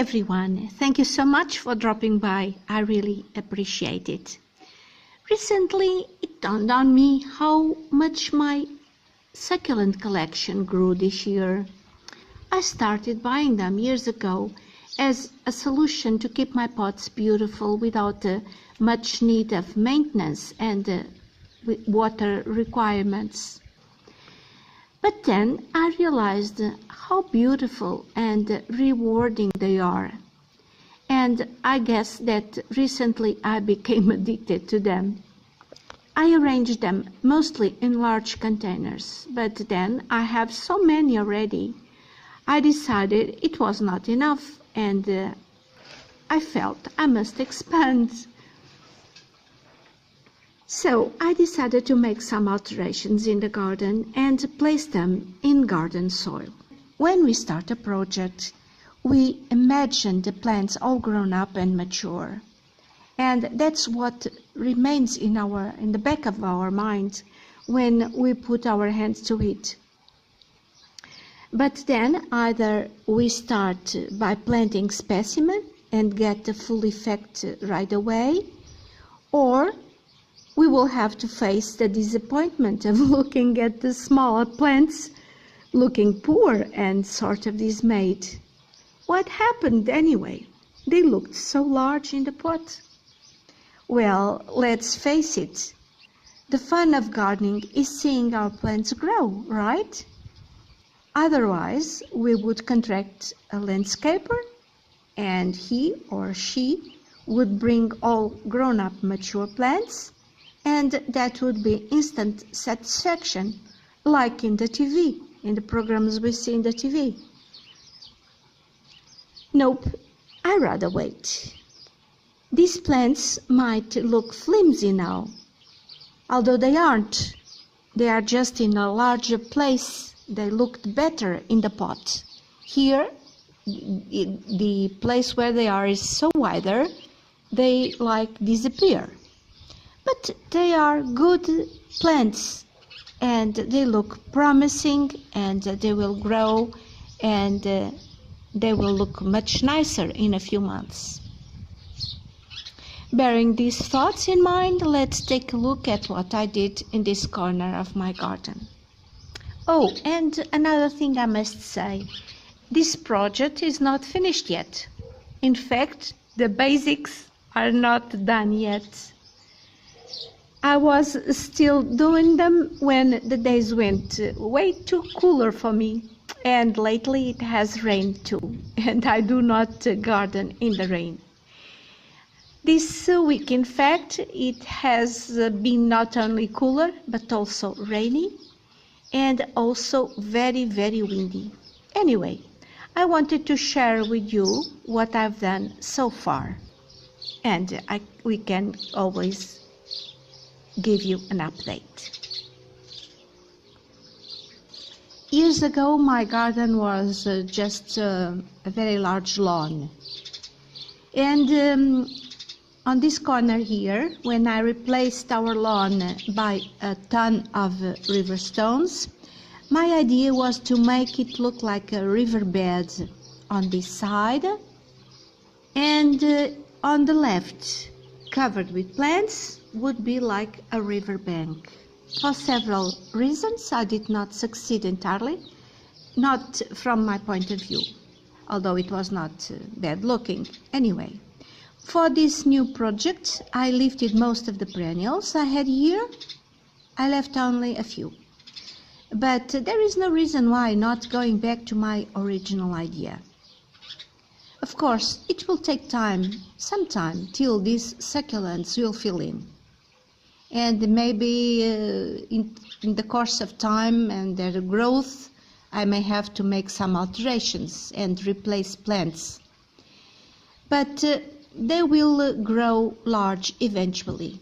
everyone, thank you so much for dropping by. I really appreciate it. Recently, it dawned on me how much my succulent collection grew this year. I started buying them years ago as a solution to keep my pots beautiful without much need of maintenance and water requirements. But then I realized how beautiful and rewarding they are. And I guess that recently I became addicted to them. I arranged them mostly in large containers, but then I have so many already. I decided it was not enough, and I felt I must expand. So I decided to make some alterations in the garden and place them in garden soil. When we start a project, we imagine the plants all grown up and mature. And that's what remains in the back of our mind when we put our hands to it. But then either we start by planting specimen and get the full effect right away, or we will have to face the disappointment of looking at the smaller plants looking poor and sort of dismayed. What happened anyway? They looked so large in the pot. Well, let's face it. The fun of gardening is seeing our plants grow, right? Otherwise, we would contract a landscaper, and he or she would bring all grown-up mature plants, and that would be instant satisfaction, like in the TV, in the programs we see in the TV. Nope, I'd rather wait. These plants might look flimsy now, although they aren't. They are just in a larger place. They looked better in the pot. Here, the place where they are is so wider, they disappear. But they are good plants, and they look promising, and they will grow, and they will look much nicer in a few months. Bearing these thoughts in mind, let's take a look at what I did in this corner of my garden. Oh, and another thing I must say, this project is not finished yet. In fact, the basics are not done yet. I was still doing them when the days went way too cooler for me, and lately it has rained too, and I do not garden in the rain. This week, in fact, it has been not only cooler, but also rainy, and also very, very windy. Anyway, I wanted to share with you what I've done so far, and we can always give you an update. Years ago, my garden was just a very large lawn, and on this corner here, when I replaced our lawn by a ton of river stones, my idea was to make it look like a riverbed on this side, and on the left, covered with plants, would be like a riverbank. For several reasons, I did not succeed entirely, not from my point of view, although it was not bad looking. Anyway, for this new project, I lifted most of the perennials I had here. I left only a few. But there is no reason why not going back to my original idea. Of course, it will take some time, till these succulents will fill in. And maybe in the course of time and their growth, I may have to make some alterations and replace plants. But they will grow large eventually.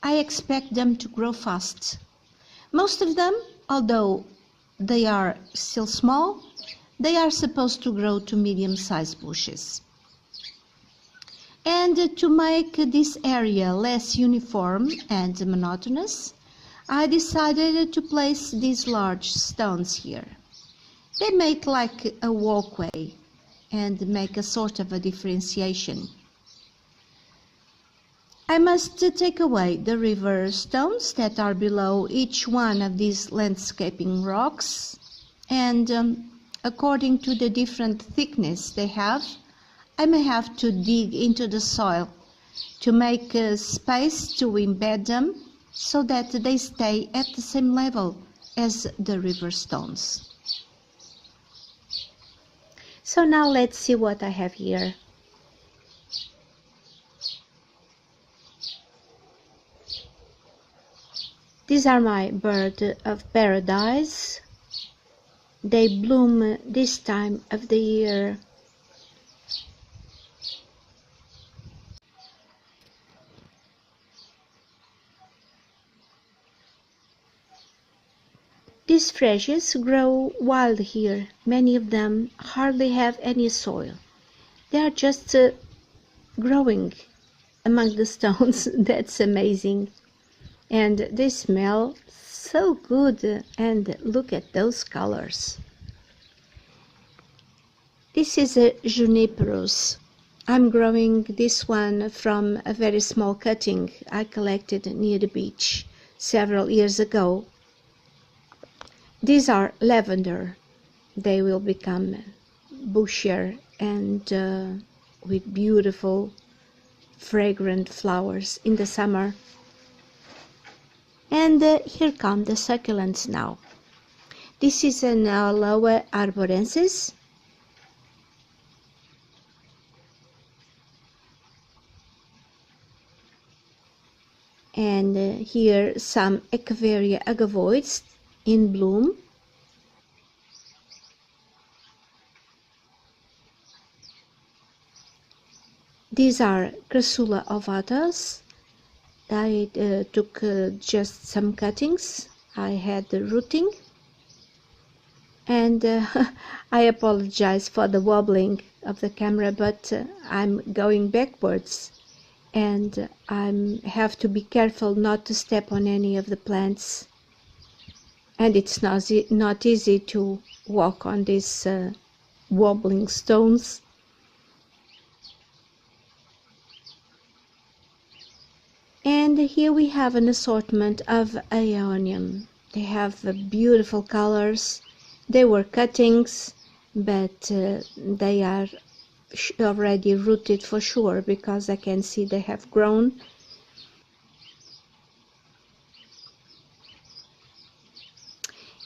I expect them to grow fast. Most of them, although they are still small, they are supposed to grow to medium-sized bushes. And to make this area less uniform and monotonous, I decided to place these large stones here. They make like a walkway, and make a sort of a differentiation. I must take away the river stones that are below each one of these landscaping rocks, and according to the different thickness they have, I may have to dig into the soil to make a space to embed them so that they stay at the same level as the river stones. So now let's see what I have here. These are my bird of paradise. They bloom this time of the year. These freesias grow wild here. Many of them hardly have any soil. They are just growing among the stones. That's amazing. And they smell so good, and look at those colors. This is a juniperus. I'm growing this one from a very small cutting I collected near the beach several years ago. These are lavender. They will become bushier and with beautiful fragrant flowers in the summer. And here come the succulents now. This is an Aloe arborensis. And here some Echeveria agavoides in bloom. These are Crescula ovatas. I took just some cuttings. I had the rooting, and I apologize for the wobbling of the camera, but I'm going backwards, and I have to be careful not to step on any of the plants, and it's not easy to walk on these wobbling stones. And here we have an assortment of aeonium. They have beautiful colors. They were cuttings, but they are already rooted for sure, because I can see they have grown.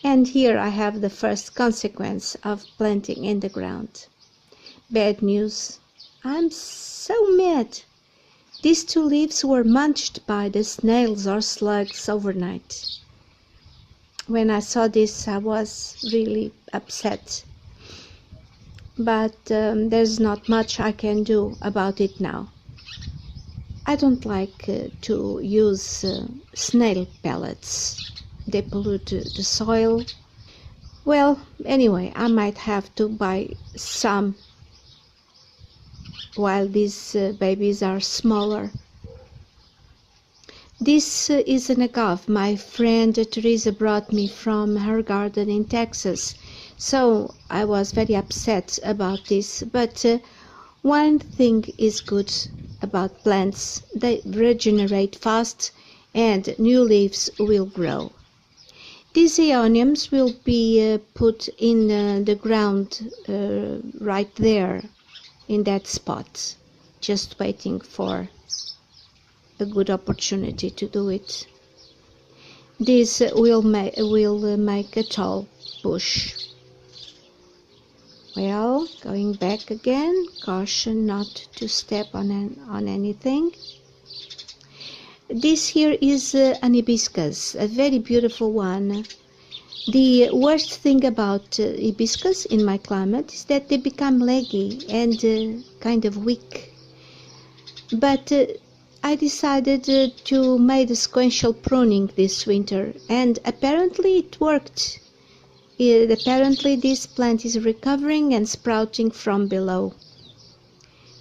And here I have the first consequence of planting in the ground. Bad news. I'm so mad. These two leaves were munched by the snails or slugs overnight. When I saw this, I was really upset. But there's not much I can do about it now. I don't like to use snail pellets. They pollute the soil. Well, anyway, I might have to buy some while these babies are smaller. This is an agave my friend Teresa brought me from her garden in Texas, so I was very upset about this, but one thing is good about plants: they regenerate fast and new leaves will grow. These aeoniums will be put in the ground right there in that spot, just waiting for a good opportunity to do it. This will make a tall bush. Well, going back again, caution not to step on anything. This here is an hibiscus, a very beautiful one. The worst thing about hibiscus in my climate is that they become leggy and kind of weak. But I decided to make a sequential pruning this winter, and apparently it worked. Apparently this plant is recovering and sprouting from below.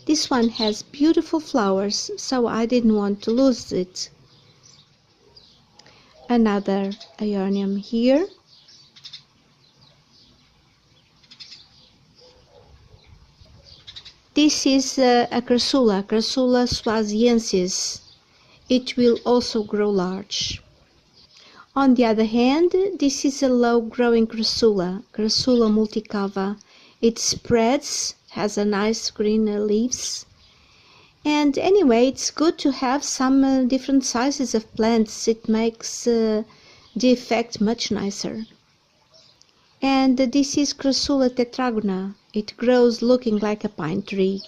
This one has beautiful flowers, so I didn't want to lose it. Another aeonium here. This is a Crassula swaziensis. It will also grow large. On the other hand, this is a low-growing Crassula multicava. It spreads, has a nice green leaves. And anyway, it's good to have some different sizes of plants. It makes the effect much nicer. And this is Crassula tetragona. It grows looking like a pine tree.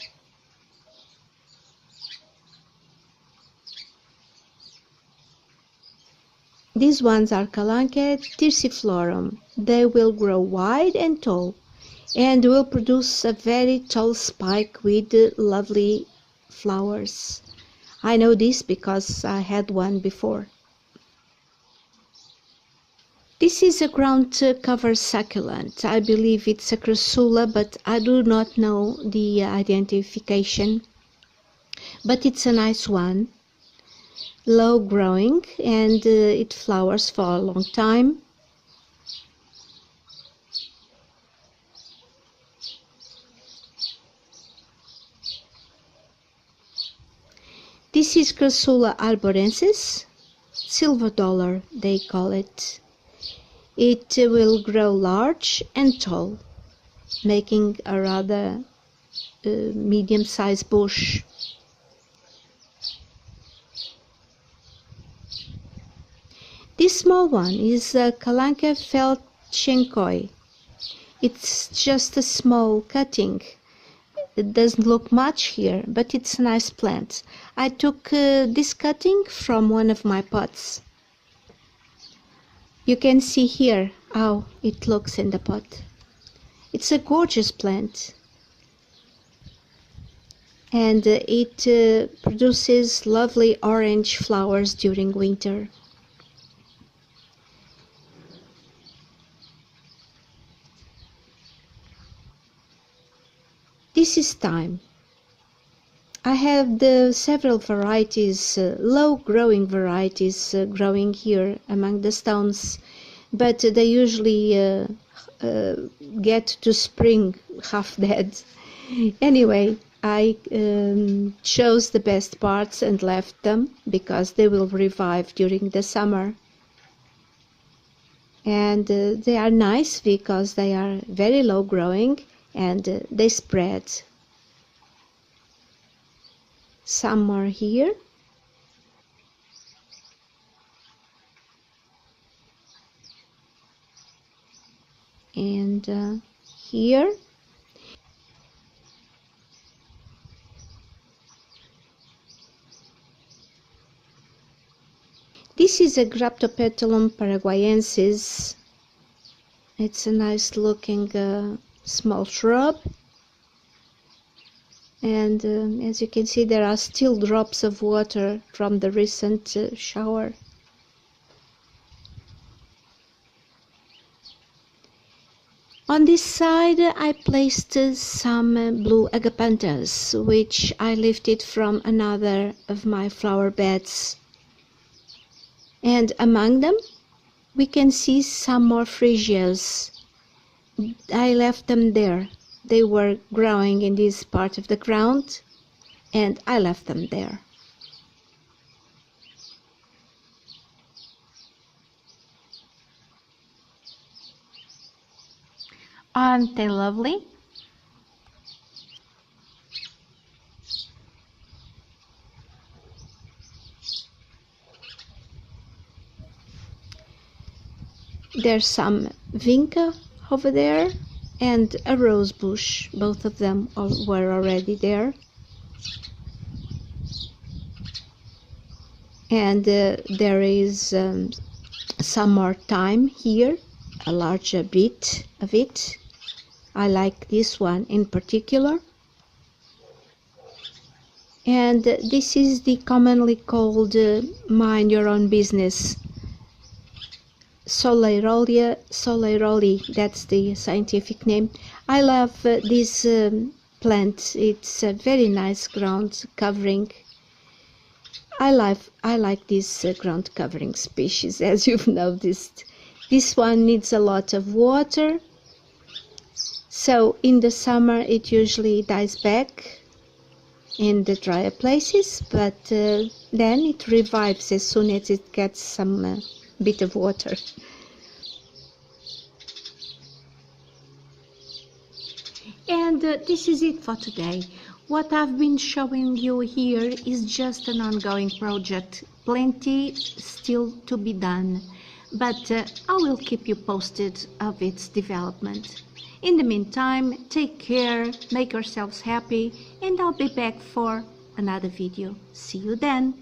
These ones are Calanca thyrsiflorum. They will grow wide and tall and will produce a very tall spike with lovely flowers. I know this because I had one before. This is a ground cover succulent. I believe it's a Crassula, but I do not know the identification. But it's a nice one, low growing, and it flowers for a long time. This is Crassula arborensis, silver dollar they call it. It will grow large and tall, making a rather medium-sized bush. This small one is Calanca feldschenkoi. It's just a small cutting. It doesn't look much here, but it's a nice plant. I took this cutting from one of my pots. You can see here how it looks in the pot. It's a gorgeous plant. And it produces lovely orange flowers during winter. This is thyme. I have several varieties, low-growing varieties growing here among the stones, but they usually get to spring half dead. Anyway, I chose the best parts and left them because they will revive during the summer. And they are nice because they are very low-growing and they spread. Some more here. And here. This is a Graptopetalum paraguayensis. It's a nice looking small shrub. And as you can see, there are still drops of water from the recent shower. On this side I placed some blue agapanthus, which I lifted from another of my flower beds. And among them we can see some more freesias. I left them there. They were growing in this part of the ground, and I left them there. Aren't they lovely? There's some vinca over there and a rose bush. Both of them were already there. And there is some more thyme here, a larger bit of it. I like this one in particular. And this is the commonly called mind your own business. Soleiroli, that's the scientific name. I love this plant. It's a very nice ground covering. I like this ground covering species, as you've noticed. This one needs a lot of water, so in the summer it usually dies back in the drier places, but then it revives as soon as it gets some bit of water. And this is it for today. What I've been showing you here is just an ongoing project, plenty still to be done, but I will keep you posted of its development. In the meantime, take care, make yourselves happy, and I'll be back for another video. See you then!